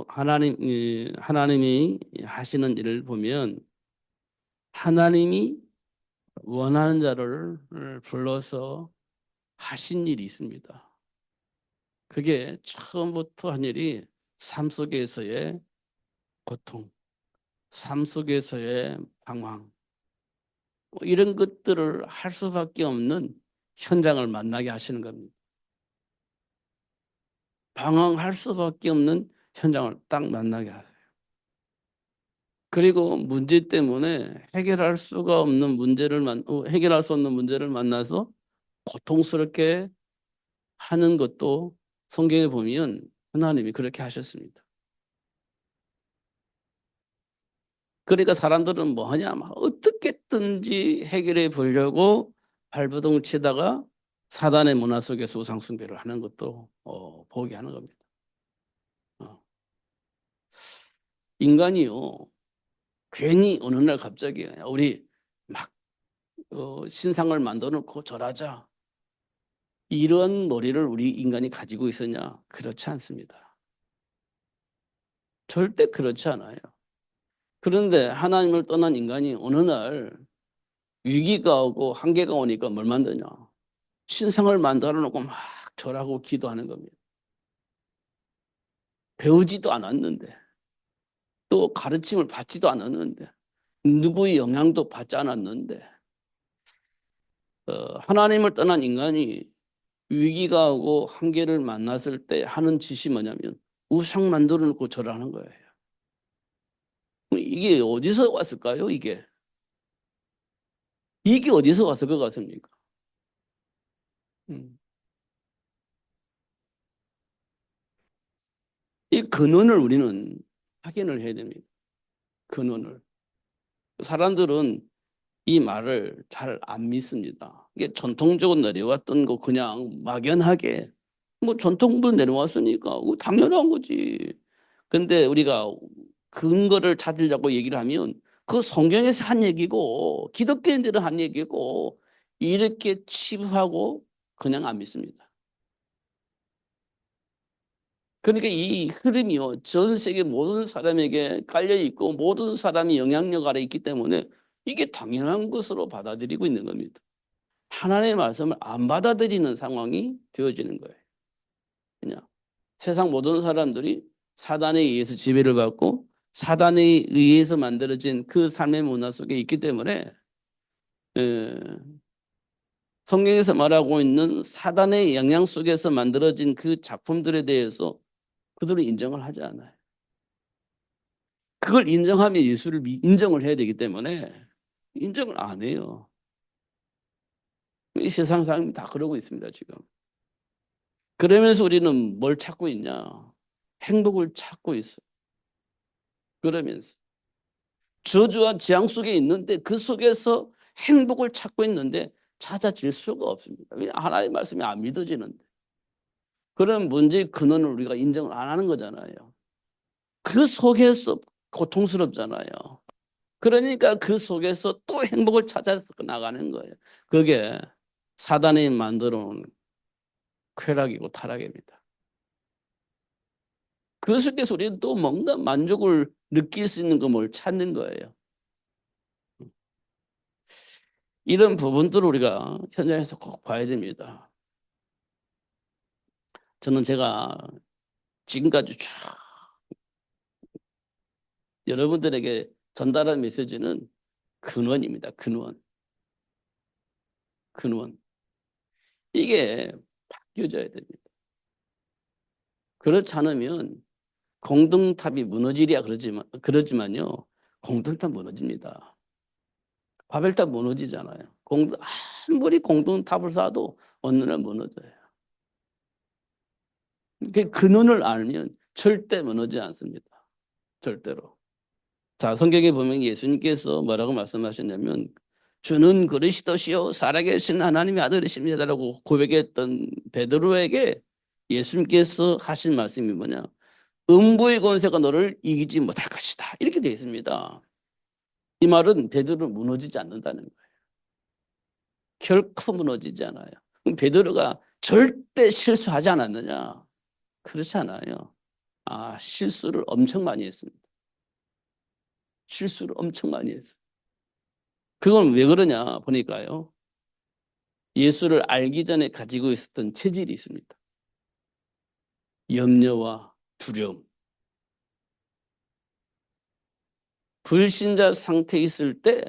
하나님이 하시는 일을 보면 하나님이 원하는 자를 불러서 하신 일이 있습니다. 그게 처음부터 한 일이 삶 속에서의 고통, 삶 속에서의 방황, 뭐 이런 것들을 할 수밖에 없는 현장을 만나게 하시는 겁니다. 방황할 수밖에 없는 현장을 딱 만나게 하세요. 그리고 문제 때문에 해결할 수 없는 문제를 만나서 고통스럽게 하는 것도 성경에 보면 하나님이 그렇게 하셨습니다. 그러니까 사람들은 뭐 하냐, 막 어떻게든지 해결해 보려고 발버둥 치다가 사단의 문화 속에서 우상숭배를 하는 것도 보게 하는 겁니다. 어. 인간이요, 괜히 어느 날 갑자기 우리 막 신상을 만들어 놓고 절하자, 이런 머리를 우리 인간이 가지고 있었냐? 그렇지 않습니다. 절대 그렇지 않아요. 그런데 하나님을 떠난 인간이 어느 날 위기가 오고 한계가 오니까 뭘 만드냐? 신상을 만들어 놓고 막 절하고 기도하는 겁니다. 배우지도 않았는데, 또 가르침을 받지도 않았는데, 누구의 영향도 받지 않았는데, 하나님을 떠난 인간이 위기가 오고 한계를 만났을 때 하는 짓이 뭐냐면 우상 만들어 놓고 절하는 거예요. 이게 어디서 왔을까요? 이게 어디서 왔을 것 같습니까? 음. 이 근원을 우리는 확인을 해야 됩니다. 근원을. 사람들은 이 말을 잘 안 믿습니다. 이게 전통적으로 내려왔던 거 그냥 막연하게 뭐 전통부로 내려왔으니까 당연한 거지. 근데 우리가 근거를 찾으려고 얘기를 하면 그 성경에서 한 얘기고 기독교인들은 한 얘기고 이렇게 치부하고 그냥 안 믿습니다. 그러니까 이 흐름이요, 전 세계 모든 사람에게 깔려 있고 모든 사람이 영향력 아래 있기 때문에 이게 당연한 것으로 받아들이고 있는 겁니다. 하나님의 말씀을 안 받아들이는 상황이 되어지는 거예요. 그냥 세상 모든 사람들이 사단에 의해서 지배를 받고 사단에 의해서 만들어진 그 삶의 문화 속에 있기 때문에 에, 성경에서 말하고 있는 사단의 영향 속에서 만들어진 그 작품들에 대해서 그들은 인정을 하지 않아요. 그걸 인정하면 예수를 인정을 해야 되기 때문에 인정을 안 해요. 이 세상 사람이 다 그러고 있습니다, 지금. 그러면서 우리는 뭘 찾고 있냐? 행복을 찾고 있어. 그러면서 저주와 재앙 속에 있는데 그 속에서 행복을 찾고 있는데 찾아질 수가 없습니다. 하나님의 말씀이 안 믿어지는데. 그런 문제의 근원을 우리가 인정을 안 하는 거잖아요. 그 속에서 고통스럽잖아요. 그러니까 그 속에서 또 행복을 찾아 나가는 거예요. 그게 사단이 만들어 놓은 쾌락이고 타락입니다. 그 속에서 우리는 또 뭔가 만족을 느낄 수 있는 걸 찾는 거예요. 이런 부분들을 우리가 현장에서 꼭 봐야 됩니다. 저는 제가 지금까지 쭉 여러분들에게 전달한 메시지는 근원입니다. 근원. 근원. 이게 바뀌어져야 됩니다. 그렇지 않으면 공동탑이 무너지랴 그러지만요. 공동탑 무너집니다. 바벨탑 무너지잖아요. 아무리 공동탑을 쌓아도 어느 날 무너져요. 그 근원을 알면 절대 무너지지 않습니다. 절대로. 자, 성경에 보면 예수님께서 뭐라고 말씀하셨냐면 주는 그리스도시요 살아계신 하나님의 아들이십니다라고 고백했던 베드로에게 예수님께서 하신 말씀이 뭐냐? 음부의 권세가 너를 이기지 못할 것이다. 이렇게 되어 있습니다. 이 말은 베드로 무너지지 않는다는 거예요. 결코 무너지지 않아요. 그럼 베드로가 절대 실수하지 않았느냐? 그렇지 않아요. 실수를 엄청 많이 했습니다. 실수를 엄청 많이 했어요. 그건 왜 그러냐 보니까요. 예수를 알기 전에 가지고 있었던 체질이 있습니다. 염려와 두려움. 불신자 상태에 있을 때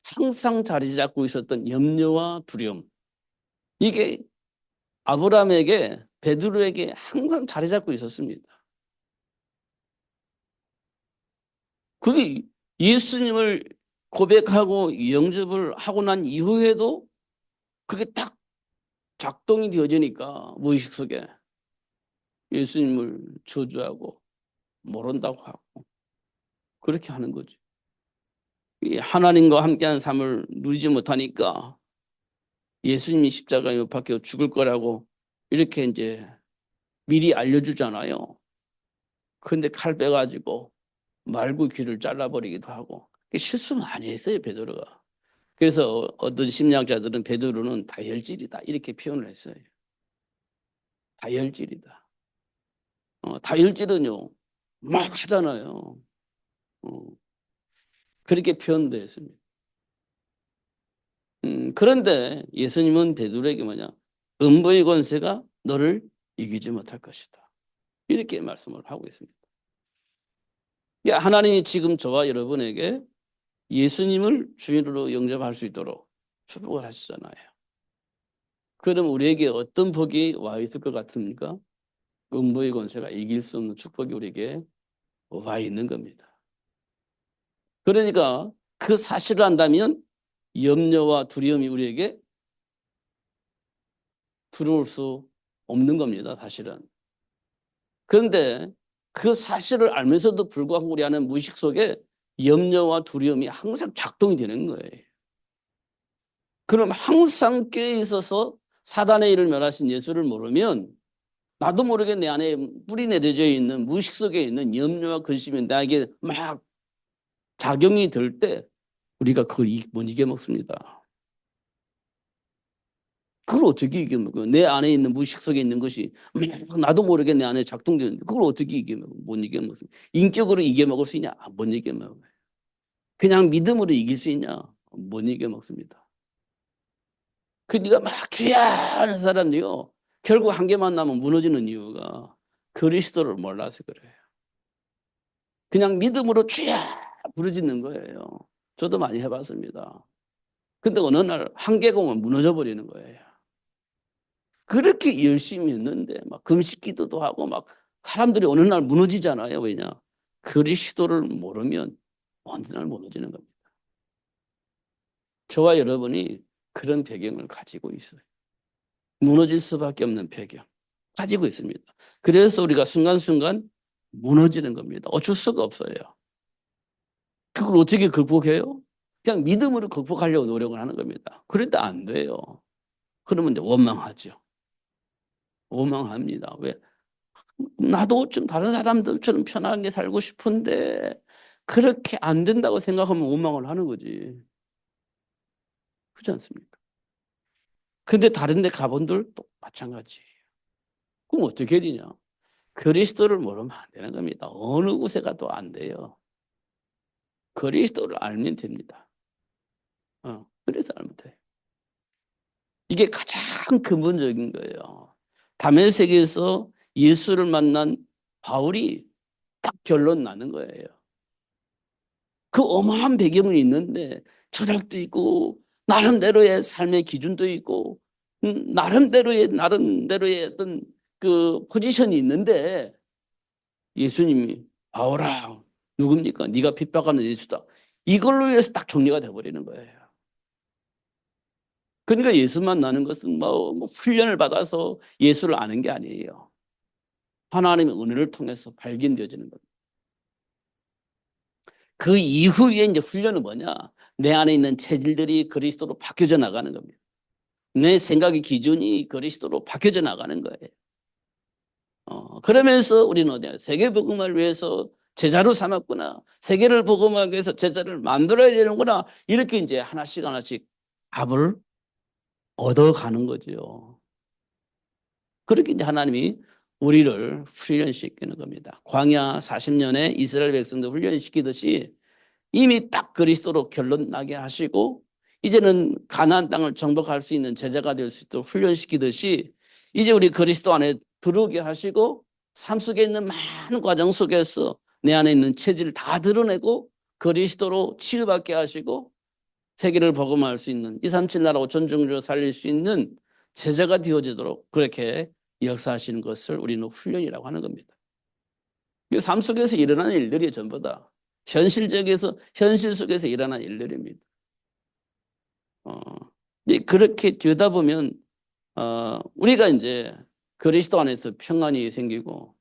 항상 자리 잡고 있었던 염려와 두려움. 이게 아브라함에게, 베드로에게 항상 자리 잡고 있었습니다. 그게 예수님을 고백하고 영접을 하고 난 이후에도 그게 딱 작동이 되어지니까 무의식 속에 예수님을 저주하고 모른다고 하고 그렇게 하는 거죠. 하나님과 함께하는 삶을 누리지 못하니까 예수님이 십자가에 못 박혀 죽을 거라고 이렇게 이제 미리 알려주잖아요. 그런데 칼 빼가지고 말고 귀를 잘라버리기도 하고 실수 많이 했어요, 베드로가. 그래서 어떤 심리학자들은 베드로는 다혈질이다 이렇게 표현을 했어요. 다혈질이다. 다혈질은요 막 하잖아요. 어, 그렇게 표현됐습니다. 그런데 예수님은 베드로에게 뭐냐? 음부의 권세가 너를 이기지 못할 것이다. 이렇게 말씀을 하고 있습니다. 하나님이 지금 저와 여러분에게 예수님을 주인으로 영접할 수 있도록 축복을 하시잖아요. 그럼 우리에게 어떤 복이 와 있을 것 같습니까? 음부의 권세가 이길 수 없는 축복이 우리에게 와 있는 겁니다. 그러니까 그 사실을 안다면 염려와 두려움이 우리에게 들어올 수 없는 겁니다, 사실은. 그런데 그 사실을 알면서도 불구하고 우리 안에 무의식 속에 염려와 두려움이 항상 작동이 되는 거예요. 그럼 항상 깨어 있어서 사단의 일을 멸하신 예수를 모르면 나도 모르게 내 안에 뿌리 내려져 있는 무의식 속에 있는 염려와 근심이 나에게 막 작용이 될 때 우리가 그걸 못 이겨먹습니다. 그걸 어떻게 이겨먹어요? 내 안에 있는 무의식 속에 있는 것이 나도 모르게 내 안에 작동되는데 그걸 어떻게 이겨먹어요? 못 이겨먹습니다. 인격으로 이겨먹을 수 있냐? 못 이겨먹어요. 그냥 믿음으로 이길 수 있냐? 못 이겨먹습니다. 네가 막 주야 하는 사람들이요. 결국 한 개만 남으면 무너지는 이유가 그리스도를 몰라서 그래요. 그냥 믿음으로 주야 부르짖는 거예요. 저도 많이 해봤습니다. 근데 어느 날 한계가 오면 무너져 버리는 거예요. 그렇게 열심히 했는데 막 금식 기도도 하고 막 사람들이 어느 날 무너지잖아요. 왜냐? 그리스도를 모르면 어느 날 무너지는 겁니다. 저와 여러분이 그런 배경을 가지고 있어요. 무너질 수밖에 없는 배경 가지고 있습니다. 그래서 우리가 순간순간 무너지는 겁니다. 어쩔 수가 없어요. 그걸 어떻게 극복해요? 그냥 믿음으로 극복하려고 노력을 하는 겁니다. 그런데 안 돼요. 그러면 이제 원망하죠. 원망합니다. 왜? 나도 좀 다른 사람들처럼 편안하게 살고 싶은데 그렇게 안 된다고 생각하면 원망을 하는 거지. 그렇지 않습니까? 근데 다른 데 가본 들도 마찬가지예요. 그럼 어떻게 해야 되냐? 그리스도를 모르면 안 되는 겁니다. 어느 곳에 가도 안 돼요. 그리스도를 알면 됩니다. 그래서 알면 돼요. 이게 가장 근본적인 거예요. 다메섹에서 예수를 만난 바울이 딱 결론 나는 거예요. 그 어마한 배경이 있는데 철학도 있고 나름대로의 삶의 기준도 있고 나름대로의 어떤 그 포지션이 있는데 예수님이 바울아 누굽니까? 네가 핍박하는 예수다. 이걸로 해서 딱 정리가 돼버리는 거예요. 그러니까 예수 만나는 것은 뭐 훈련을 받아서 예수를 아는 게 아니에요. 하나님의 은혜를 통해서 발견되어지는 겁니다. 그 이후에 이제 훈련은 뭐냐? 내 안에 있는 체질들이 그리스도로 바뀌어져 나가는 겁니다. 내 생각의 기준이 그리스도로 바뀌어져 나가는 거예요. 그러면서 우리는 어디야? 세계 복음을 위해서 제자로 삼았구나. 세계를 복음하기 위해서 제자를 만들어야 되는구나. 이렇게 이제 하나씩 하나씩 답을 얻어가는 거죠. 그렇게 이제 하나님이 우리를 훈련시키는 겁니다. 광야 40년에 이스라엘 백성들 훈련시키듯이 이미 딱 그리스도로 결론 나게 하시고 이제는 가나안 땅을 정복할 수 있는 제자가 될 수 있도록 훈련시키듯이 이제 우리 그리스도 안에 들어오게 하시고 삶 속에 있는 많은 과정 속에서 내 안에 있는 체질을 다 드러내고 그리스도로 치유받게 하시고 세계를 복음할 수 있는 237 나라고 존중적으로 살릴 수 있는 제자가 되어지도록 그렇게 역사하시는 것을 우리는 훈련이라고 하는 겁니다. 삶 속에서 일어나는 일들이 전부 다 현실 속에서 일어나는 일들입니다. 그렇게 되다 보면 우리가 이제 그리스도 안에서 평안이 생기고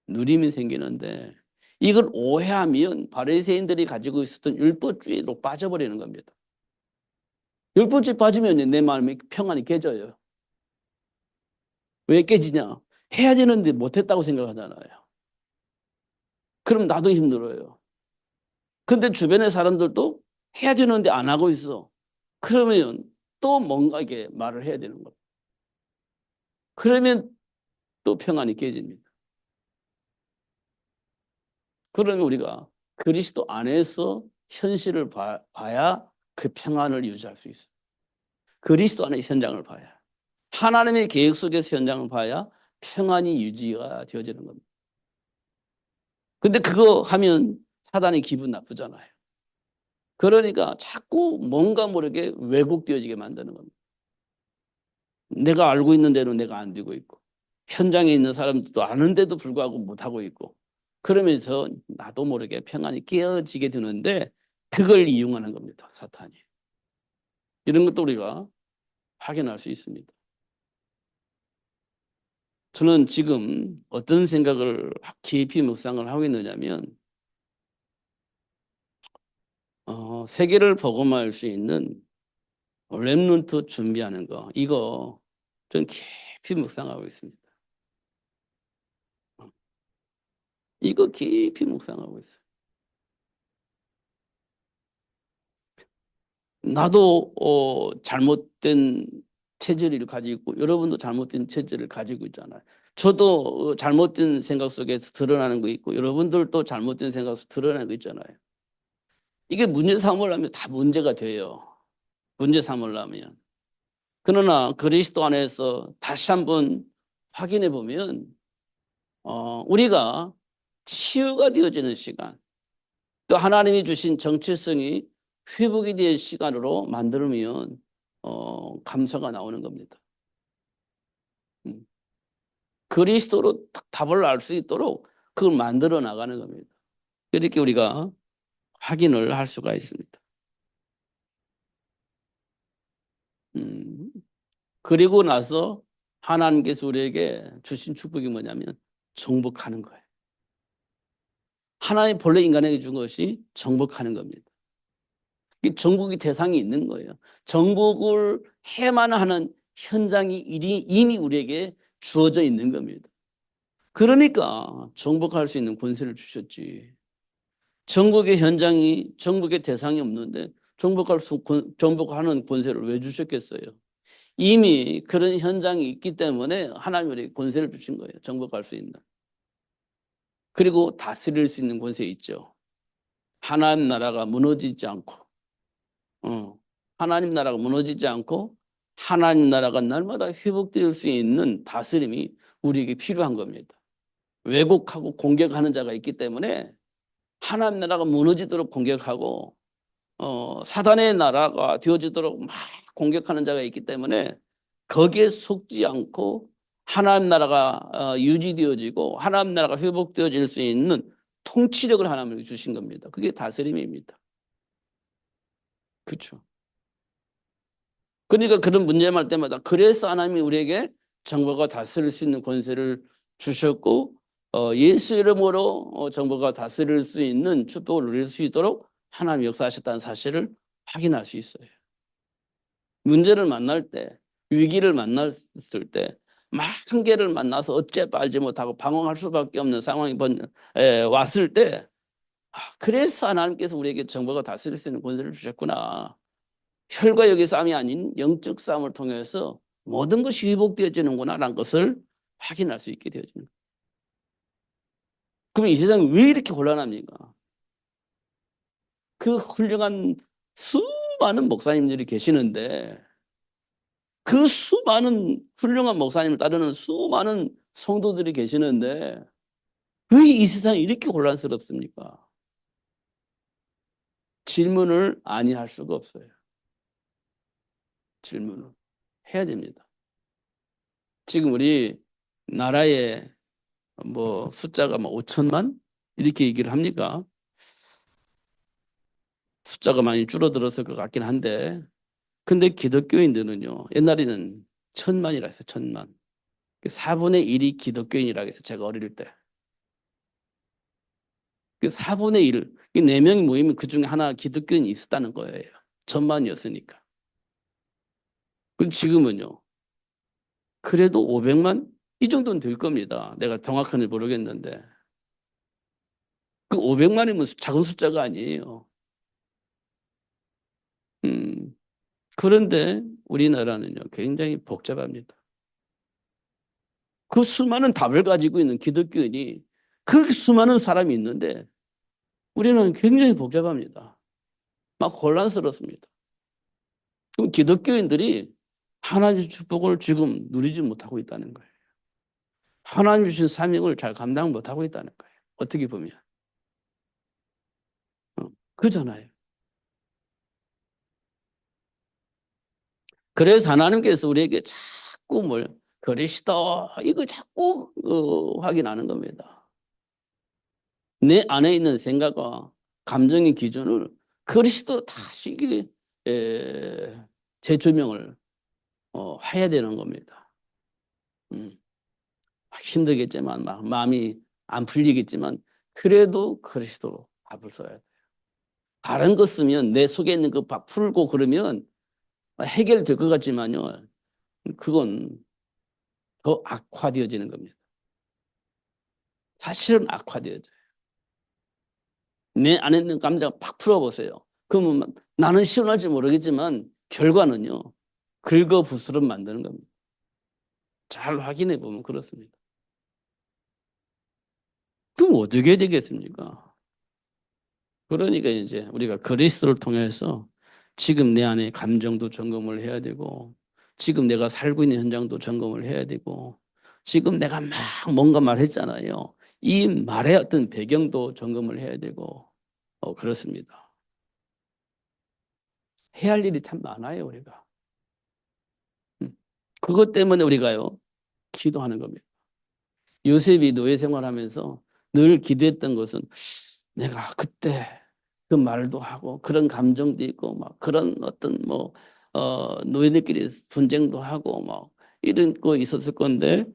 누림이 생기는데 이걸 오해하면 바리새인들이 가지고 있었던 율법주의로 빠져버리는 겁니다. 율법주의 빠지면 내 마음에 평안이 깨져요. 왜 깨지냐? 해야 되는데 못했다고 생각하잖아요. 그럼 나도 힘들어요. 근데 주변의 사람들도 해야 되는데 안 하고 있어. 그러면 또 뭔가 이게 말을 해야 되는 거예요. 그러면 또 평안이 깨집니다. 그러면 우리가 그리스도 안에서 현실을 봐야 그 평안을 유지할 수 있어요. 그리스도 안의 현장을 봐야. 하나님의 계획 속에서 현장을 봐야 평안이 유지가 되어지는 겁니다. 근데 그거 하면 사단이 기분 나쁘잖아요. 그러니까 자꾸 뭔가 모르게 왜곡되어지게 만드는 겁니다. 내가 알고 있는 대로 내가 안 되고 있고 현장에 있는 사람들도 아는데도 불구하고 못하고 있고 그러면서 나도 모르게 평안이 깨어지게 되는데 그걸 이용하는 겁니다. 사탄이. 이런 것도 우리가 확인할 수 있습니다. 저는 지금 어떤 생각을 깊이 묵상을 하고 있느냐면 세계를 복음할 수 있는 렘넌트 준비하는 거 이거 좀 깊이 묵상하고 있습니다. 이거 깊이 묵상하고 있어요. 나도 잘못된 체질을 가지고 있고 여러분도 잘못된 체질을 가지고 있잖아요. 저도 잘못된 생각 속에서 드러나는 거 있고 여러분들도 잘못된 생각 속에서 드러나는 거 있잖아요. 이게 문제 삼으려면 다 문제가 돼요. 문제 삼으려면. 그러나 그리스도 안에서 다시 한번 확인해 보면 우리가 치유가 되어지는 시간 또 하나님이 주신 정체성이 회복이 될 시간으로 만들면 감사가 나오는 겁니다. 그리스도로 답을 알 수 있도록 그걸 만들어 나가는 겁니다. 이렇게 우리가 확인을 할 수가 있습니다. 그리고 나서 하나님께서 우리에게 주신 축복이 뭐냐면 정복하는 거예요. 하나님 본래 인간에게 준 것이 정복하는 겁니다. 이 정복의 대상이 있는 거예요. 정복을 해만 하는 현장이 이미 우리에게 주어져 있는 겁니다. 그러니까 정복할 수 있는 권세를 주셨지. 정복의 대상이 없는데 정복하는 권세를 왜 주셨겠어요? 이미 그런 현장이 있기 때문에 하나님이 우리에게 권세를 주신 거예요. 정복할 수 있는. 그리고 다스릴 수 있는 권세 있죠. 하나님 나라가 무너지지 않고 하나님 나라가 무너지지 않고 하나님 나라가 날마다 회복될 수 있는 다스림이 우리에게 필요한 겁니다. 왜곡하고 공격하는 자가 있기 때문에 하나님 나라가 무너지도록 공격하고 사단의 나라가 되어지도록 막 공격하는 자가 있기 때문에 거기에 속지 않고 하나님 나라가 유지되어지고 하나님 나라가 회복되어질 수 있는 통치력을 하나님이 주신 겁니다. 그게 다스림입니다. 그렇죠. 그러니까 그런 문제 말 때마다 그래서 하나님이 우리에게 정부가 다스릴 수 있는 권세를 주셨고 예수 이름으로 정부가 다스릴 수 있는 축복을 누릴 수 있도록 하나님이 역사하셨다는 사실을 확인할 수 있어요. 문제를 만날 때 위기를 만났을 때 막 한계를 만나서 어째 빨지 못하고 방황할 수밖에 없는 상황이 왔을 때 그래서 하나님께서 우리에게 정부가 다스릴 수 있는 권세를 주셨구나. 혈과 육의 싸움이 아닌 영적 싸움을 통해서 모든 것이 회복되어지는구나라는 것을 확인할 수 있게 되어지는 거예요. 그럼 이 세상이 왜 이렇게 곤란합니까? 그 훌륭한 수많은 목사님들이 계시는데 그 수많은 훌륭한 목사님을 따르는 수많은 성도들이 계시는데 왜 이 세상이 이렇게 혼란스럽습니까? 질문을 아니 할 수가 없어요. 질문을 해야 됩니다. 지금 우리 나라에 뭐 숫자가 뭐 5천만 이렇게 얘기를 합니까? 숫자가 많이 줄어들었을 것 같긴 한데 근데 기독교인들은요 옛날에는 천만이라 했어요. 천만. 4분의 1이 기독교인이라고 해서 제가 어릴 때. 4분의 1, 4명이 모이면 그 중에 하나 기독교인이 있었다는 거예요. 천만이었으니까. 그럼 지금은요. 그래도 500만? 이 정도는 될 겁니다. 내가 정확한지 모르겠는데. 그 500만이면 작은 숫자가 아니에요. 음, 그런데 우리나라는요. 굉장히 복잡합니다. 그 수많은 답을 가지고 있는 기독교인이 그 수많은 사람이 있는데 우리는 굉장히 복잡합니다. 막 혼란스럽습니다. 그럼 기독교인들이 하나님의 축복을 지금 누리지 못하고 있다는 거예요. 하나님 주신 사명을 잘 감당 못하고 있다는 거예요. 어떻게 보면. 그잖아요. 그래서 하나님께서 우리에게 자꾸 그리스도 이걸 자꾸 확인하는 겁니다. 내 안에 있는 생각과 감정의 기준을 그리스도 다시 이게 재조명을 해야 되는 겁니다. 음. 힘들겠지만 마음이 안 풀리겠지만 그래도 그리스도로 답을 써야 돼. 다른 거 쓰면 내 속에 있는 거 풀고 그러면 해결될 것 같지만요. 그건 더 악화되어지는 겁니다. 사실은 악화되어져요. 내 안에 있는 감정 팍 풀어보세요. 그러면 나는 시원할지 모르겠지만 결과는요. 긁어부스럼 만드는 겁니다. 잘 확인해 보면 그렇습니다. 그럼 어떻게 되겠습니까? 그러니까 이제 우리가 그리스도를 통해서 지금 내 안에 감정도 점검을 해야 되고 지금 내가 살고 있는 현장도 점검을 해야 되고 지금 내가 막 뭔가 말했잖아요. 이 말의 어떤 배경도 점검을 해야 되고 그렇습니다. 해야 할 일이 참 많아요, 우리가. 음. 그것 때문에 우리가요, 기도하는 겁니다. 요셉이 노예 생활하면서 늘 기도했던 것은 내가 그때 그 말도 하고 그런 감정도 있고 막 그런 어떤 노예들끼리 분쟁도 하고 막 이런 거 있었을 건데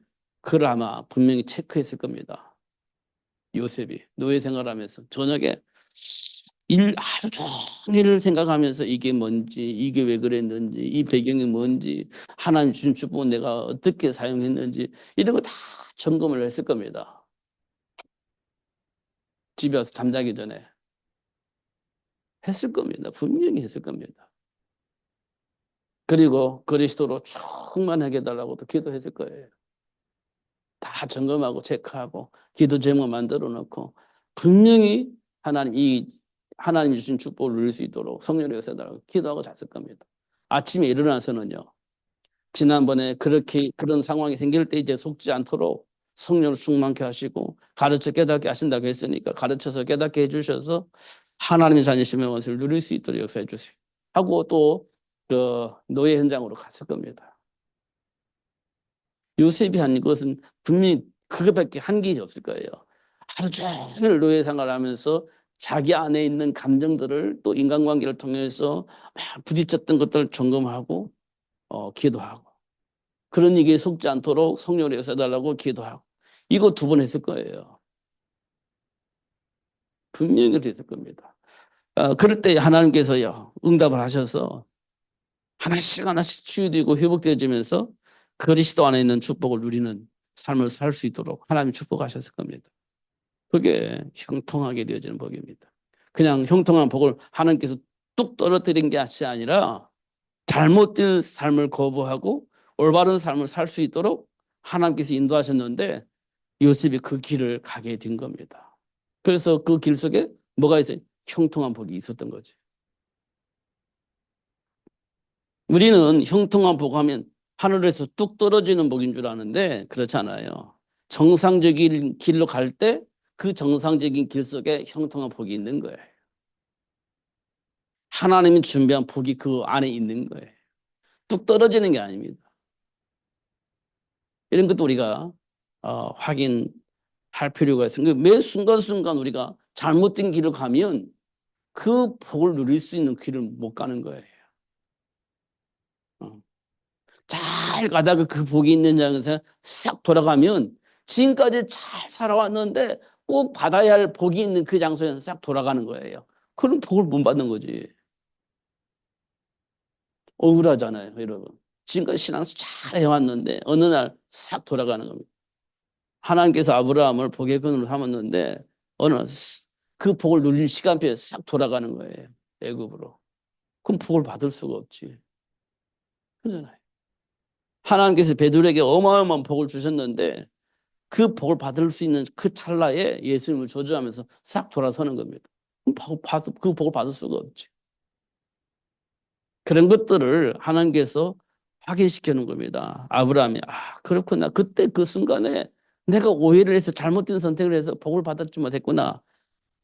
그걸 아마 분명히 체크했을 겁니다. 요셉이 노예 생활하면서 저녁에 하루 종일 생각하면서 이게 뭔지 이게 왜 그랬는지 이 배경이 뭔지 하나님 주신 축복은 내가 어떻게 사용했는지 이런 거 다 점검을 했을 겁니다. 집에 와서 잠자기 전에 했을 겁니다. 분명히 했을 겁니다. 그리고 그리스도로 충만하게 해달라고도 기도했을 거예요. 다 점검하고 체크하고 기도 제목 만들어 놓고 분명히 하나님 주신 축복을 누릴 수 있도록 성령을 요새달라고 기도하고 잤을 겁니다. 아침에 일어나서는요. 지난번에 그렇게 그런 상황이 생길 때 이제 속지 않도록 성령을 충만케 하시고 가르쳐 깨닫게 하신다고 했으니까 가르쳐서 깨닫게 해주셔서 하나님의 자녀심의 원수를 누릴 수 있도록 역사해 주세요. 하고 또 그 노예 현장으로 갔을 겁니다. 요셉이 한 것은 분명히 그것밖에 한 게 없을 거예요. 하루 종일 노예 생활을 하면서 자기 안에 있는 감정들을 또 인간관계를 통해서 막 부딪혔던 것들을 점검하고 기도하고 그런 얘기에 속지 않도록 성령을 역사해달라고 기도하고 이거 2번 했을 거예요. 분명히 했을 겁니다. 그럴 때 하나님께서요 응답을 하셔서 하나씩 하나씩 치유되고 회복되어지면서 그리스도 안에 있는 축복을 누리는 삶을 살 수 있도록 하나님이 축복하셨을 겁니다. 그게 형통하게 되어지는 복입니다. 그냥 형통한 복을 하나님께서 뚝 떨어뜨린 게 아니라 잘못된 삶을 거부하고 올바른 삶을 살 수 있도록 하나님께서 인도하셨는데 요셉이 그 길을 가게 된 겁니다. 그래서 그 길 속에 뭐가 있어요? 형통한 복이 있었던 거지. 우리는 형통한 복 하면 하늘에서 뚝 떨어지는 복인 줄 아는데 그렇잖아요. 정상적인 길로 갈 때 그 정상적인 길 속에 형통한 복이 있는 거예요. 하나님이 준비한 복이 그 안에 있는 거예요. 뚝 떨어지는 게 아닙니다. 이런 것도 우리가 확인할 필요가 있습니다. 매 순간순간 우리가 잘못된 길을 가면 그 복을 누릴 수 있는 길을 못 가는 거예요. 어. 잘 가다가 그 복이 있는 장에서 싹 돌아가면 지금까지 잘 살아왔는데 꼭 받아야 할 복이 있는 그 장소에 싹 돌아가는 거예요. 그럼 복을 못 받는 거지. 억울하잖아요, 여러분. 지금까지 신앙생활 잘 해왔는데 어느 날 싹 돌아가는 겁니다. 하나님께서 아브라함을 복의 근으로 삼았는데 어느 날 그 복을 누릴 시간표에 싹 돌아가는 거예요. 애굽으로. 그럼 복을 받을 수가 없지. 그러잖아요. 하나님께서 베드로에게 어마어마한 복을 주셨는데 그 복을 받을 수 있는 그 찰나에 예수님을 저주하면서 싹 돌아서는 겁니다. 그 복을 받을 수가 없지. 그런 것들을 하나님께서 확인시켜 놓은 겁니다. 아브라함이 그렇구나. 그때 그 순간에 내가 오해를 해서 잘못된 선택을 해서 복을 받았지 못했구나.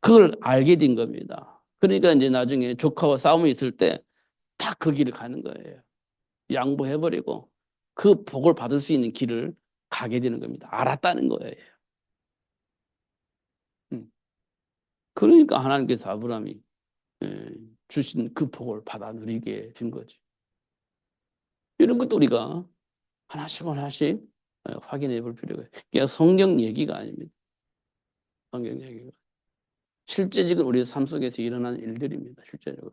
그걸 알게 된 겁니다. 그러니까 이제 나중에 조카와 싸움이 있을 때 다 그 길을 가는 거예요. 양보해버리고 그 복을 받을 수 있는 길을 가게 되는 겁니다. 알았다는 거예요. 음. 그러니까 하나님께서 아브라함이 주신 그 복을 받아 누리게 된 거지. 이런 것도 우리가 하나씩 하나씩 확인해 볼 필요가 있어요. 그냥 성경 얘기가 아닙니다. 성경 얘기가. 실제적인 우리 삶 속에서 일어나는 일들입니다. 실제적으로.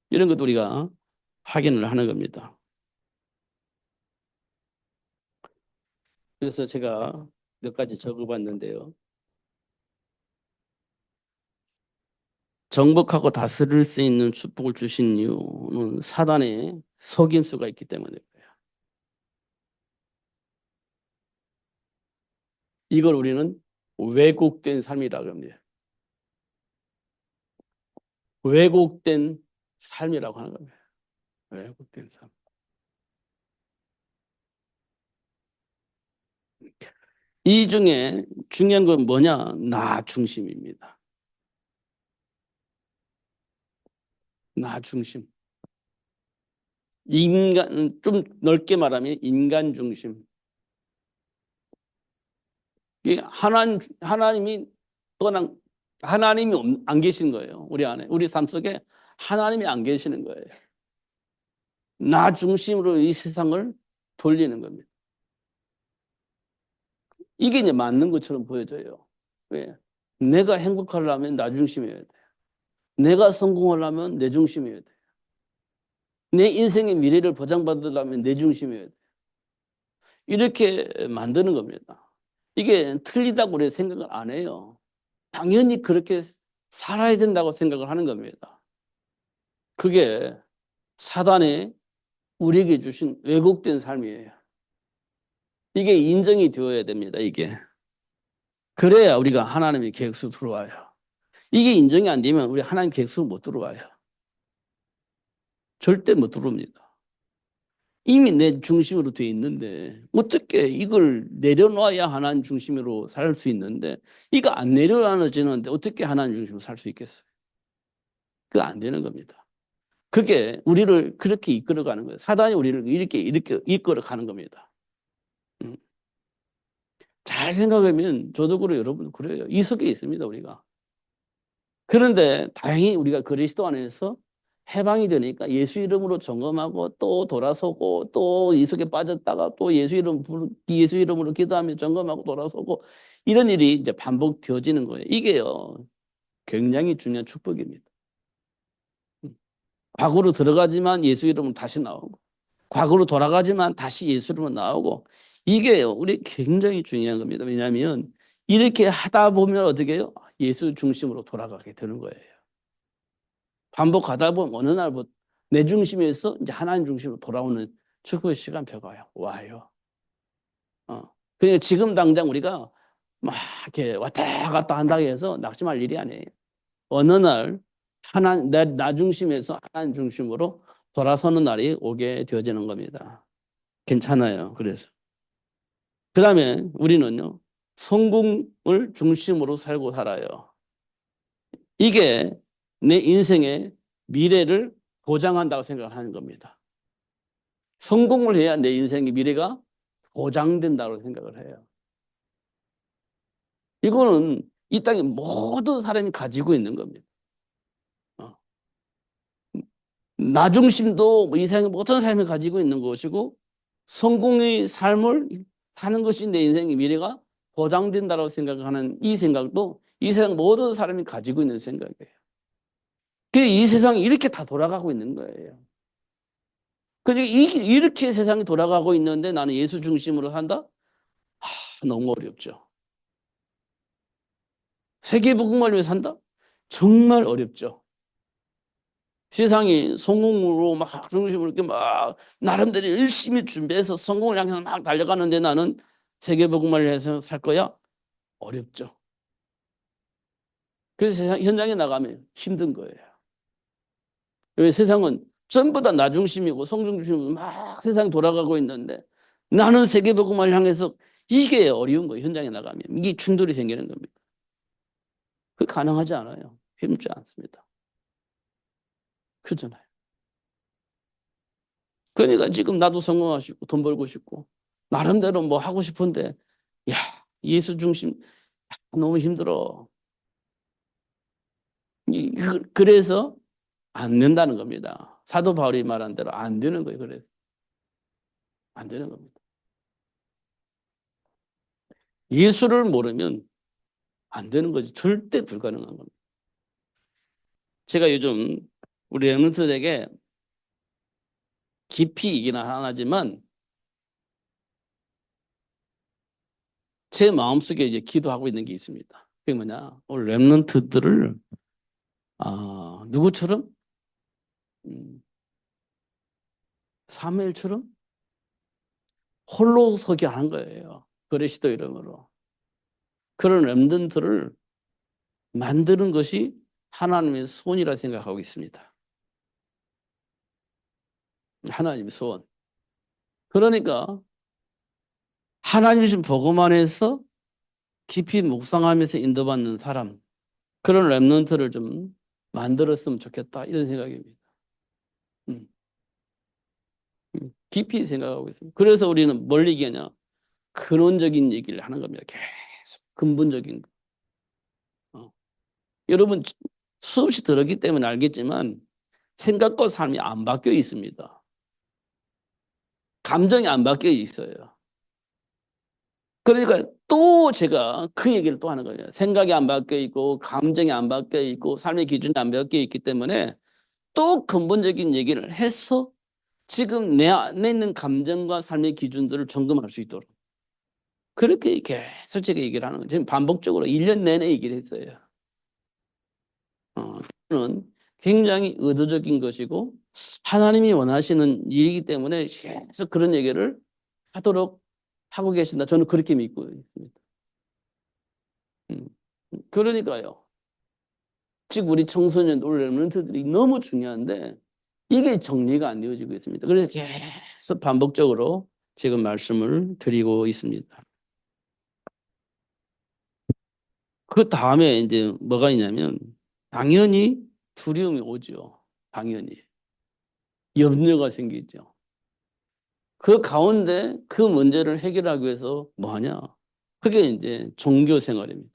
이런 것도 우리가 확인을 하는 겁니다. 그래서 제가 몇 가지 적어봤는데요. 정복하고 다스릴 수 있는 축복을 주신 이유는 사단의 속임수가 있기 때문에 그래요. 이걸 우리는 왜곡된 삶이라고 합니다. 왜곡된 삶이라고 하는 겁니다. 왜곡된 삶. 이 중에 중요한 건 뭐냐? 나 중심입니다. 나 중심. 인간, 좀 넓게 말하면 인간 중심. 하나님이 떠난, 하나님이 안 계신 거예요. 우리 안에. 우리 삶 속에 하나님이 안 계시는 거예요. 나 중심으로 이 세상을 돌리는 겁니다. 이게 이제 맞는 것처럼 보여져요. 왜? 내가 행복하려면 나 중심이어야 돼. 내가 성공하려면 내 중심이어야 돼. 내 인생의 미래를 보장받으려면 내 중심이어야 돼. 이렇게 만드는 겁니다. 이게 틀리다고 우리 생각을 안 해요. 당연히 그렇게 살아야 된다고 생각을 하는 겁니다. 그게 사단이 우리에게 주신 왜곡된 삶이에요. 이게 인정이 되어야 됩니다. 이게. 그래야 우리가 하나님의 계획으로 들어와요. 이게 인정이 안 되면 우리 하나님 계획으로 못 들어와요. 절대 못 들어옵니다. 이미 내 중심으로 돼 있는데 어떻게 이걸 내려놔야 하나님 중심으로 살 수 있는데 이거 안 내려놔지는데 어떻게 하나님 중심으로 살 수 있겠어요? 그거 안 되는 겁니다. 그게 우리를 그렇게 이끌어가는 거예요. 사단이 우리를 이렇게 이끌어가는 겁니다. 잘 생각하면 저도 그래요. 여러분도 그래요. 이 속에 있습니다. 우리가. 그런데 다행히 우리가 그리스도 안에서 해방이 되니까 예수 이름으로 점검하고 또 돌아서고 또 이 속에 빠졌다가 또 예수 이름으로 기도하며 점검하고 돌아서고 이런 일이 이제 반복되어지는 거예요. 이게요. 굉장히 중요한 축복입니다. 과거로 들어가지만 예수 이름으로 다시 나오고 과거로 돌아가지만 다시 예수 이름으로 나오고 이게요. 우리 굉장히 중요한 겁니다. 왜냐하면 이렇게 하다 보면 어떻게 해요? 예수 중심으로 돌아가게 되는 거예요. 반복하다 보면 어느 날부터 내 중심에서 이제 하나님 중심으로 돌아오는 축구의 시간표가 와요. 그러니까 지금 당장 우리가 막 이렇게 왔다 갔다 한다고 해서 낙심할 일이 아니에요. 어느 날 하나님, 나 중심에서 하나님 중심으로 돌아서는 날이 오게 되어지는 겁니다. 괜찮아요. 그래서. 그 다음에 우리는요, 성공을 중심으로 살고 살아요. 이게 내 인생의 미래를 보장한다고 생각하는 겁니다. 성공을 해야 내 인생의 미래가 보장된다고 생각을 해요. 이거는 이 땅의 모든 사람이 가지고 있는 겁니다. 어. 나 중심도 이 세상의 모든 사람이 가지고 있는 것이고 성공의 삶을 사는 것이 내 인생의 미래가 보장된다고 생각하는 이 생각도 이 세상 모든 사람이 가지고 있는 생각이에요. 이 세상이 이렇게 다 돌아가고 있는 거예요. 그러니까 이렇게 세상이 돌아가고 있는데 나는 예수 중심으로 산다? 너무 어렵죠. 세계복음을 위해 산다? 정말 어렵죠. 세상이 성공으로 막 중심으로 이렇게 막 나름대로 열심히 준비해서 성공을 향해서 막 달려가는데 나는 세계복음을 위해서 살 거야? 어렵죠. 그래서 세상 현장에 나가면 힘든 거예요. 왜 세상은 전부 다 나 중심이고 성중 중심으로 막 세상 돌아가고 있는데 나는 세계복음을 향해서 이게 어려운 거예요. 현장에 나가면 이게 충돌이 생기는 겁니다. 그 가능하지 않아요. 힘지 않습니다. 그렇잖아요. 그러니까 지금 나도 성공하고 싶고 돈 벌고 싶고 나름대로 뭐 하고 싶은데 야 예수 중심 너무 힘들어. 그래서 안 된다는 겁니다. 사도 바울이 말한 대로 안 되는 거예요. 그래서 안 되는 겁니다. 예수를 모르면 안 되는 거지. 절대 불가능한 겁니다. 제가 요즘 우리 엠런트에게 깊이 이기는 하나지만 제 마음속에 이제 기도하고 있는 게 있습니다. 그게 뭐냐? 우리 렘넌트들을 누구처럼? 음, 사무엘처럼 홀로 서게 하는 거예요. 그리스도 이름으로. 그런 렘넌트를 만드는 것이 하나님의 소원이라 생각하고 있습니다. 하나님의 소원. 그러니까 하나님 신 복음 안에서 깊이 묵상하면서 인도받는 사람, 그런 렘넌트를 좀 만들었으면 좋겠다 이런 생각입니다. 음, 깊이 생각하고 있습니다. 그래서 우리는 뭘 얘기하냐? 근원적인 얘기를 하는 겁니다. 계속 근본적인 거. 여러분 수없이 들었기 때문에 알겠지만 생각과 삶이 안 바뀌어 있습니다. 감정이 안 바뀌어 있어요. 그러니까 또 제가 그 얘기를 또 하는 거예요. 생각이 안 바뀌어 있고 감정이 안 바뀌어 있고 삶의 기준이 안 바뀌어 있기 때문에 또 근본적인 얘기를 해서 지금 내 안에 있는 감정과 삶의 기준들을 점검할 수 있도록 그렇게 계속 제가 얘기를 하는 거예요. 지금 반복적으로 1년 내내 얘기를 했어요. 는 굉장히 의도적인 것이고 하나님이 원하시는 일이기 때문에 계속 그런 얘기를 하도록 하고 계신다. 저는 그렇게 믿고 있습니다. 음. 그러니까요. 즉 우리 청소년 렘넌트들이 너무 중요한데 이게 정리가 안 되어지고 있습니다. 그래서 계속 반복적으로 지금 말씀을 드리고 있습니다. 그 다음에 이제 뭐가 있냐면 당연히 두려움이 오죠. 당연히 염려가 생기죠. 그 가운데 그 문제를 해결하기 위해서 뭐 하냐? 그게 이제 종교 생활입니다.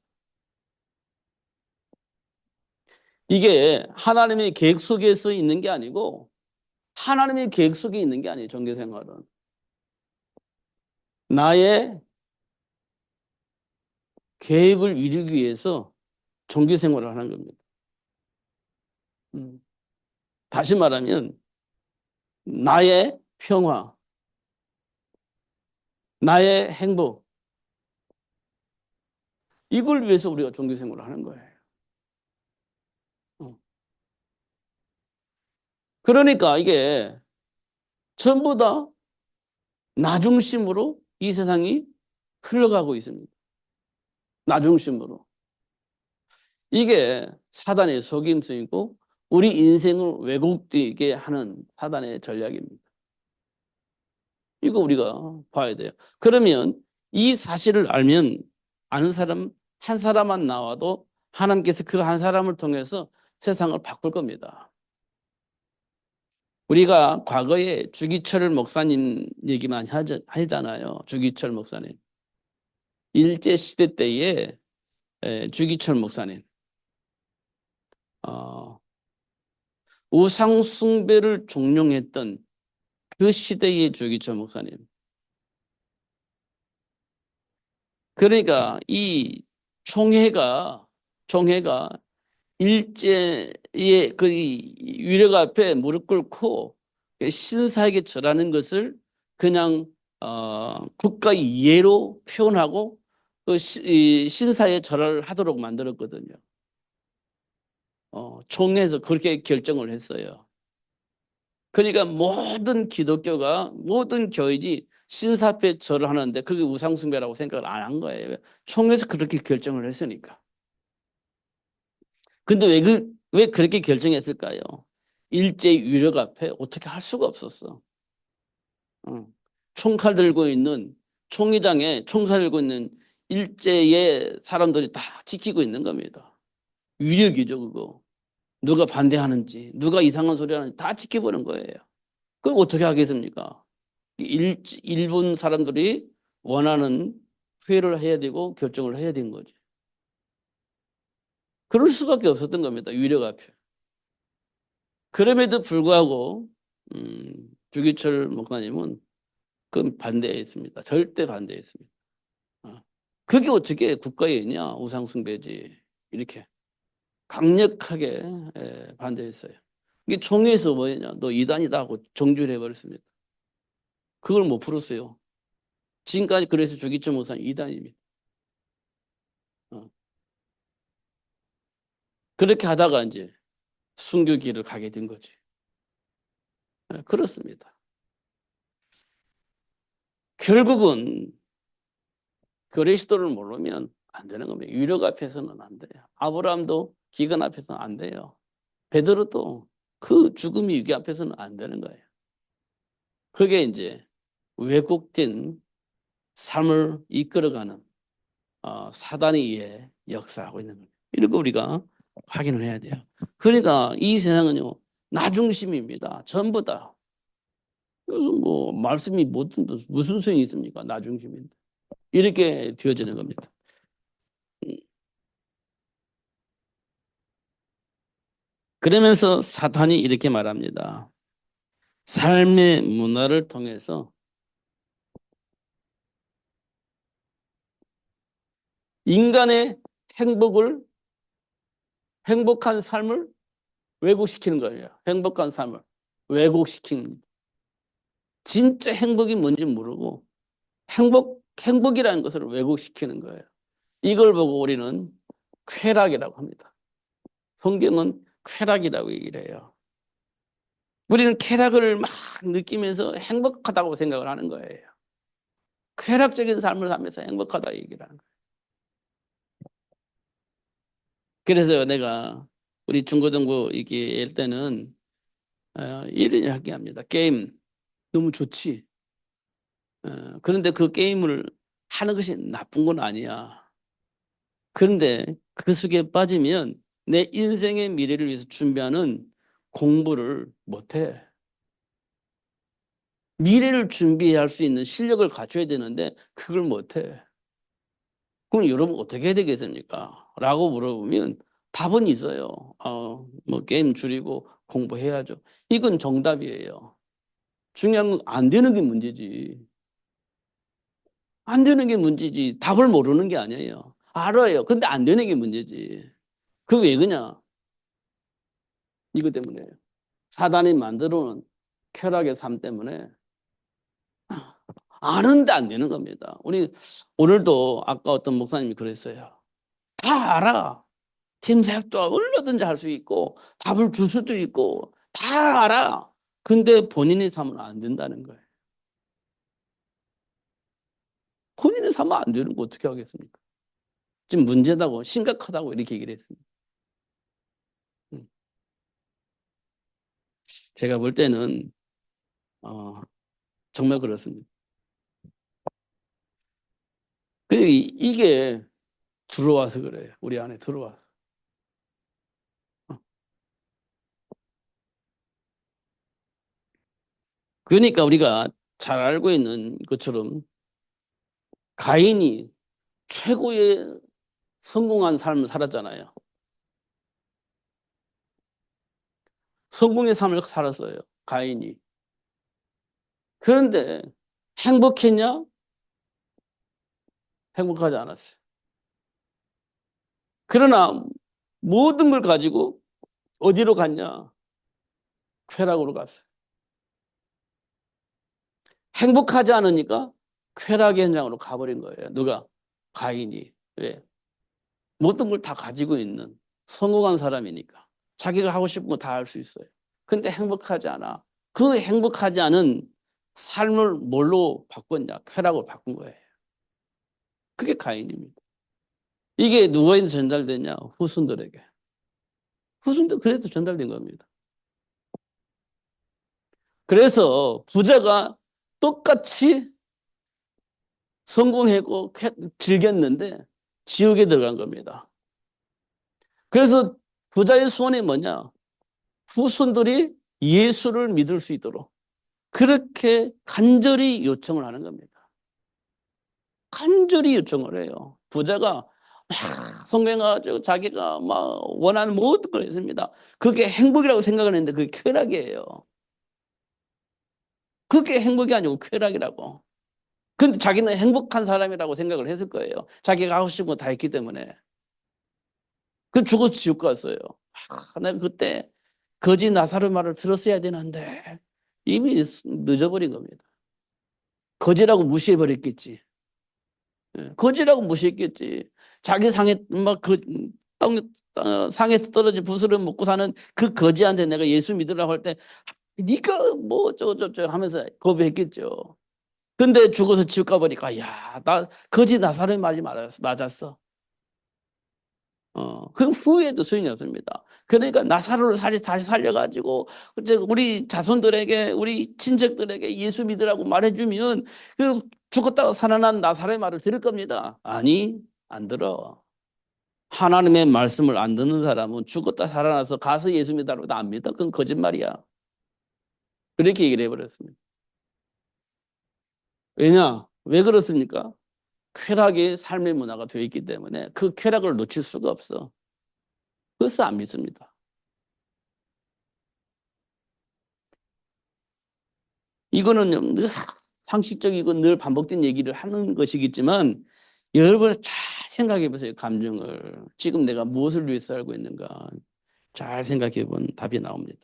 이게 하나님의 계획 속에서 있는 게 아니고 하나님의 계획 속에 있는 게 아니에요. 종교 생활은. 나의 계획을 이루기 위해서 종교 생활을 하는 겁니다. 음. 다시 말하면 나의 평화, 나의 행복 이걸 위해서 우리가 종교 생활을 하는 거예요. 어. 그러니까 이게 전부 다 나 중심으로 이 세상이 흘러가고 있습니다. 나 중심으로. 이게 사단의 속임수이고 우리 인생을 왜곡되게 하는 사단의 전략입니다. 이거 우리가 봐야 돼요. 그러면 이 사실을 알면 아는 사람 한 사람만 나와도 하나님께서 그 한 사람을 통해서 세상을 바꿀 겁니다. 우리가 과거에 주기철 목사님 얘기 많이 하잖아요. 주기철 목사님. 일제시대 때에 주기철 목사님. 어, 우상숭배를 종용했던 그 시대의 주기철 목사님. 그러니까 이 총회가 일제의 그 위력 앞에 무릎 꿇고 신사에게 절하는 것을 그냥 국가의 예로 표현하고 그 신사에 절을 하도록 만들었거든요. 총회에서 그렇게 결정을 했어요. 그러니까 모든 교인이 신사 앞에 절을 하는데 그게 우상숭배라고 생각을 안 한 거예요. 총회에서 그렇게 결정을 했으니까. 근데 왜 그렇게 결정했을까요? 일제 유력 앞에 어떻게 할 수가 없었어. 어. 총칼 들고 있는 총회장에 총칼 들고 있는 일제의 사람들이 다 지키고 있는 겁니다. 위력이죠, 그거. 누가 반대하는지, 누가 이상한 소리 하는지 다 지켜보는 거예요. 그럼 어떻게 하겠습니까? 일본 사람들이 원하는 회를 해야 되고 결정을 해야 되는 거지. 그럴 수밖에 없었던 겁니다. 위력 앞에. 그럼에도 불구하고 주기철 목사님은 그 반대했습니다. 절대 반대했습니다. 어. 그게 어떻게 국가에 있냐? 우상숭배지. 이렇게 강력하게 반대했어요. 이게 총회에서 뭐냐? 너 이단이다 하고 정죄를 해버렸습니다. 그걸 못 풀었어요. 지금까지 그래서 주기철 목사님 이단입니다. 어. 그렇게 하다가 이제 순교길을 가게 된 거지. 그렇습니다. 결국은 그리스도를 모르면 안 되는 겁니다. 유력 앞에서는 안 돼요. 아브라함도 기근 앞에서는 안 돼요. 베드로도 그 죽음의 위기 앞에서는 안 되는 거예요. 그게 이제 왜곡된 삶을 이끌어가는 사단에 의해 역사하고 있는 거예요. 이런 거 우리가 확인을 해야 돼요. 그러니까 이 세상은요, 나 중심입니다. 전부 다. 뭐 말씀이 무슨 소용이 있습니까? 나 중심인데. 이렇게 되어지는 겁니다. 그러면서 사탄이 이렇게 말합니다. 삶의 문화를 통해서 인간의 행복한 삶을 왜곡시키는 거예요. 행복한 삶을 왜곡시키는. 진짜 행복이 뭔지 모르고 행복이라는 것을 왜곡시키는 거예요. 이걸 보고 우리는 쾌락이라고 합니다. 성경은 쾌락이라고 얘기를 해요. 우리는 쾌락을 막 느끼면서 행복하다고 생각을 하는 거예요. 쾌락적인 삶을 살면서 행복하다 얘기를 하는 거예요. 그래서 내가 우리 중고등부 얘기할 때는 이런 일 하게 합니다. 게임 너무 좋지. 그런데 그 게임을 하는 것이 나쁜 건 아니야. 그런데 그 속에 빠지면 내 인생의 미래를 위해서 준비하는 공부를 못해. 미래를 준비할 수 있는 실력을 갖춰야 되는데 그걸 못해. 그럼 여러분 어떻게 해야 되겠습니까? 라고 물어보면 답은 있어요. 뭐 게임 줄이고 공부해야죠. 이건 정답이에요. 중요한 건 안 되는 게 문제지. 안 되는 게 문제지. 답을 모르는 게 아니에요. 알아요. 근데 안 되는 게 문제지. 그 왜 그냐? 이것 때문에요. 사단이 만들어 놓은 쾌락의 삶 때문에 아는데 안 되는 겁니다. 우리 오늘도 아까 어떤 목사님이 그랬어요. 다 알아. 팀사역도 얼마든지 할 수 있고 답을 줄 수도 있고 다 알아. 근데 본인의 삶은 안 된다는 거예요. 본인의 삶은 안 되는 거 어떻게 하겠습니까? 지금 문제다고, 심각하다고 이렇게 얘기를 했습니다. 음. 제가 볼 때는 어, 정말 그렇습니다. 이게 들어와서 그래요. 우리 안에 들어와서. 그러니까 우리가 잘 알고 있는 것처럼 가인이 최고의 성공한 삶을 살았잖아요. 성공의 삶을 살았어요. 가인이. 그런데 행복했냐? 행복하지 않았어요. 그러나 모든 걸 가지고 어디로 갔냐? 쾌락으로 갔어요. 행복하지 않으니까 쾌락의 현장으로 가버린 거예요. 누가? 가인이. 왜? 모든 걸 다 가지고 있는 성공한 사람이니까. 자기가 하고 싶은 거 다 할 수 있어요. 근데 행복하지 않아. 그 행복하지 않은 삶을 뭘로 바꿨냐? 쾌락으로 바꾼 거예요. 그게 가인입니다. 이게 누구에게 전달됐냐? 후손들에게. 후손들 그래도 전달된 겁니다. 그래서 부자가 똑같이 성공했고 즐겼는데 지옥에 들어간 겁니다. 그래서 부자의 소원이 뭐냐? 후손들이 예수를 믿을 수 있도록 그렇게 간절히 요청을 하는 겁니다. 간절히 요청을 해요. 부자가 막 성공해가지고 자기가 막 원하는 모든 걸 했습니다. 그게 행복이라고 생각을 했는데 그게 쾌락이에요. 그게 행복이 아니고 쾌락이라고. 근데 자기는 행복한 사람이라고 생각을 했을 거예요. 자기가 하고 싶은 거 다 했기 때문에. 그 죽어서 지옥 갔어요. 내가 그때 거지 나사로 말을 들었어야 되는데 이미 늦어버린 겁니다. 거지라고 무시해버렸겠지. 예, 거지라고 무시했겠지. 자기 상에 막그 상에서 떨어진 부스를 먹고 사는 그 거지한테 내가 예수 믿으라고 할 때 네가 뭐 저저저 하면서 거부했겠죠. 근데 죽어서 지옥 가버리니까 야, 나 거지 나사로의 말이 맞았어. 그 후에도 소용이 없습니다. 그러니까 나사로를 다시 살려가지고 이제 우리 자손들에게 우리 친척들에게 예수 믿으라고 말해주면 그 죽었다가 살아난 나사로의 말을 들을 겁니다. 아니, 안 들어. 하나님의 말씀을 안 듣는 사람은 죽었다 살아나서 가서 예수 믿으라고 안 믿어. 그건 거짓말이야. 그렇게 얘기를 해버렸습니다. 왜냐? 왜 그렇습니까? 쾌락이 삶의 문화가 되어 있기 때문에 그 쾌락을 놓칠 수가 없어. 그래서 안 믿습니다. 이거는 늘 상식적이고 늘 반복된 얘기를 하는 것이겠지만 여러분 잘 생각해 보세요. 감정을. 지금 내가 무엇을 위해서 살고 있는가. 잘 생각해 본 답이 나옵니다.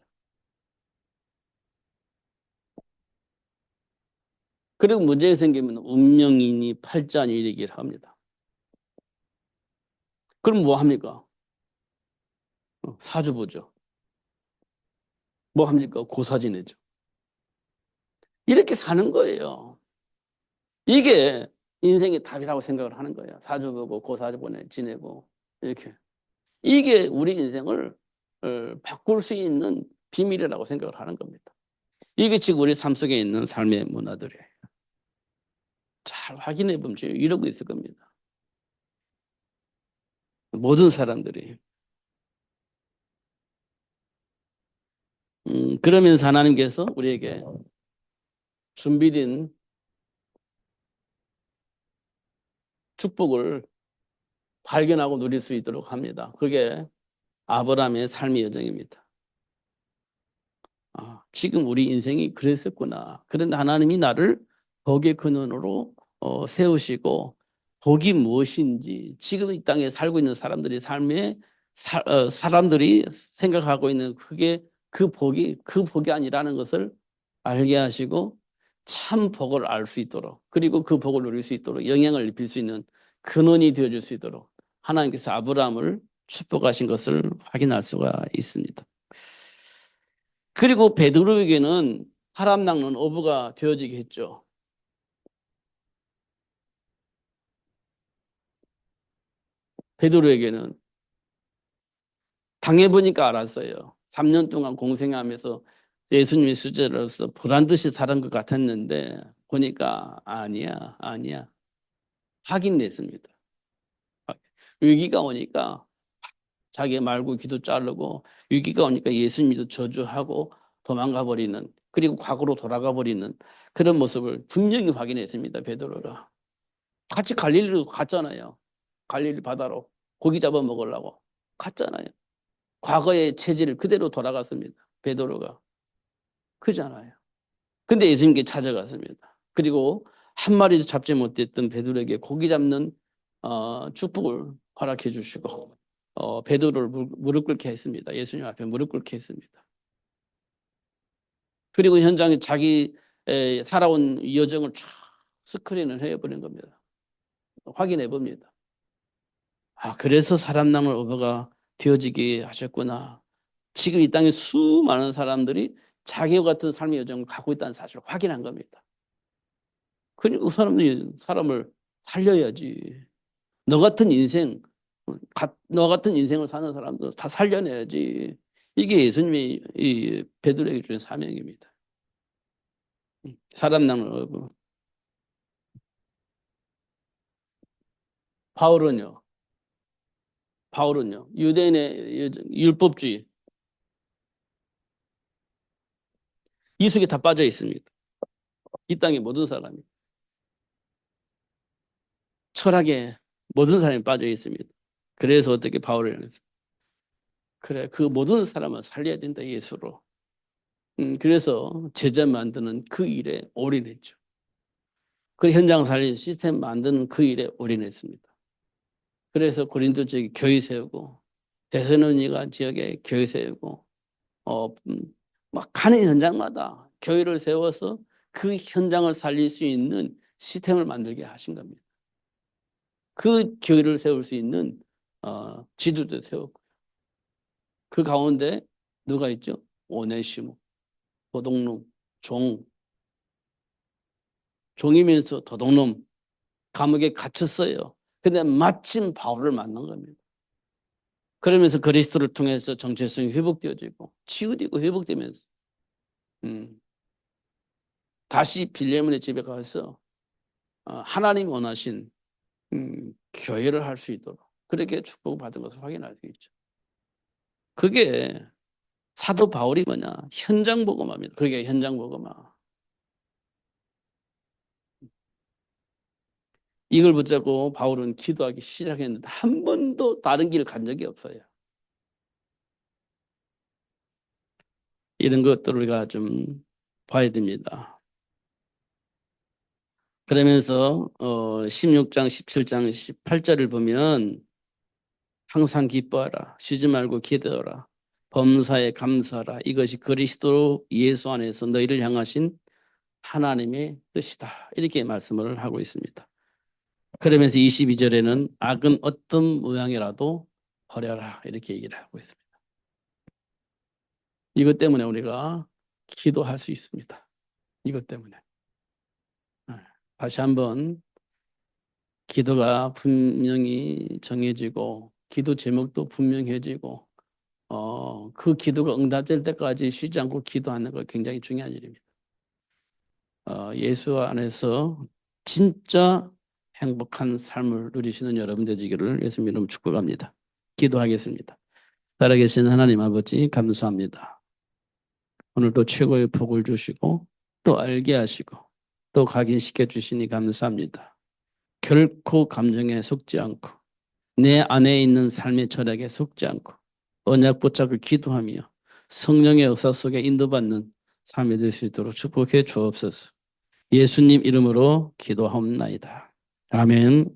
그리고 문제가 생기면 운명이니 팔자니 얘기를 합니다. 그럼 뭐 합니까? 사주 보죠. 뭐 합니까? 고사 지내죠. 이렇게 사는 거예요. 이게 인생의 답이라고 생각을 하는 거예요. 사주 보고 고사 지내고 이렇게. 이게 우리 인생을 바꿀 수 있는 비밀이라고 생각을 하는 겁니다. 이게 지금 우리 삶 속에 있는 삶의 문화들이에요. 잘 확인해 보면 지금 이러고 있을 겁니다. 모든 사람들이. 그러면서 하나님께서 우리에게 준비된 축복을 발견하고 누릴 수 있도록 합니다. 그게 아브라함의 삶의 여정입니다. 아, 지금 우리 인생이 그랬었구나. 그런데 하나님이 나를 복의 근원으로 세우시고 복이 무엇인지 지금 이 땅에 살고 있는 사람들이 삶에 사람들이 생각하고 있는 그게 그 복이 아니라는 것을 알게 하시고 참 복을 알 수 있도록 그리고 그 복을 누릴 수 있도록 영향을 입힐 수 있는 근원이 되어줄 수 있도록 하나님께서 아브라함을 축복하신 것을 확인할 수가 있습니다. 그리고 베드로에게는 사람 낚는 어부가 되어지게 했죠. 베드로에게는 당해보니까 알았어요. 3년 동안 공생하면서 예수님의 수제로서 보란 듯이 살은 것 같았는데 보니까 아니야, 아니야. 확인됐습니다. 위기가 오니까 자기 말고 기도 자르고 위기가 오니까 예수님도 저주하고 도망가 버리는 그리고 과거로 돌아가 버리는 그런 모습을 분명히 확인했습니다. 베드로가. 같이 갈릴리로 갔잖아요. 갈릴리 바다로 고기 잡아 먹으려고 갔잖아요. 과거의 체질을 그대로 돌아갔습니다. 베드로가. 그잖아요. 근데 예수님께 찾아갔습니다. 그리고 한 마리도 잡지 못했던 베드로에게 고기 잡는 축복을 허락해 주시고 베드로를 무릎 꿇게 했습니다. 예수님 앞에 무릎 꿇게 했습니다. 그리고 현장에 자기 살아온 여정을 쫙 스크린을 해버린 겁니다. 확인해 봅니다. 아, 그래서 사람 남을 어부가 되어지게 하셨구나. 지금 이 땅에 수많은 사람들이 자기와 같은 삶의 여정을 갖고 있다는 사실을 확인한 겁니다. 그러니까 그 사람들이 사람을 살려야지. 너 같은 인생, 너 같은 인생을 사는 사람들 다 살려내야지. 이게 예수님이 이 베드로에게 주신 사명입니다. 사람 남을 어부. 바울은요. 바울은요. 유대인의 율법주의 이 속에 다 빠져 있습니다. 이 땅의 모든 사람이 철학에 모든 사람이 빠져 있습니다. 그래서 어떻게 바울을 향해서 그래 그 모든 사람을 살려야 된다 예수로. 그래서 제자 만드는 그 일에 올인했죠. 그 현장 살린 시스템 만드는 그 일에 올인했습니다. 그래서 고린도 지역에 교회 세우고 데살로니가 지역에 교회 세우고 막 가는 현장마다 교회를 세워서 그 현장을 살릴 수 있는 시스템을 만들게 하신 겁니다. 그 교회를 세울 수 있는 지도도 세웠고 그 가운데 누가 있죠? 오네시모, 도둑놈, 종이면서 도둑놈 감옥에 갇혔어요. 근데 마침 바울을 만난 겁니다. 그러면서 그리스도를 통해서 정체성이 회복되어지고 치유되고 회복되면서 다시 빌레몬의 집에 가서 하나님 원하신 교회를 할 수 있도록 그렇게 축복을 받은 것을 확인할 수 있죠. 그게 사도 바울이 뭐냐? 현장 복음화입니다. 그게 현장 복음화. 이걸 붙잡고 바울은 기도하기 시작했는데 한 번도 다른 길을 간 적이 없어요. 이런 것들을 우리가 좀 봐야 됩니다. 그러면서 16장, 17장, 18절을 보면 항상 기뻐하라. 쉬지 말고 기도하라. 범사에 감사하라. 이것이 그리스도 예수 안에서 너희를 향하신 하나님의 뜻이다. 이렇게 말씀을 하고 있습니다. 그러면서 22절에는 악은 어떤 모양이라도 버려라. 이렇게 얘기를 하고 있습니다. 이것 때문에 우리가 기도할 수 있습니다. 이것 때문에. 다시 한번 기도가 분명히 정해지고 기도 제목도 분명해지고 그 기도가 응답될 때까지 쉬지 않고 기도하는 거 굉장히 중요한 일입니다. 예수 안에서 진짜 행복한 삶을 누리시는 여러분 되시기를 예수님 이름으로 축복합니다. 기도하겠습니다. 살아계신 하나님 아버지 감사합니다. 오늘도 최고의 복을 주시고 또 알게 하시고 또 각인시켜 주시니 감사합니다. 결코 감정에 속지 않고 내 안에 있는 삶의 철학에 속지 않고 언약 붙잡고 기도하며 성령의 역사 속에 인도받는 삶이 될 수 있도록 축복해 주옵소서. 예수님 이름으로 기도하옵나이다. 아멘.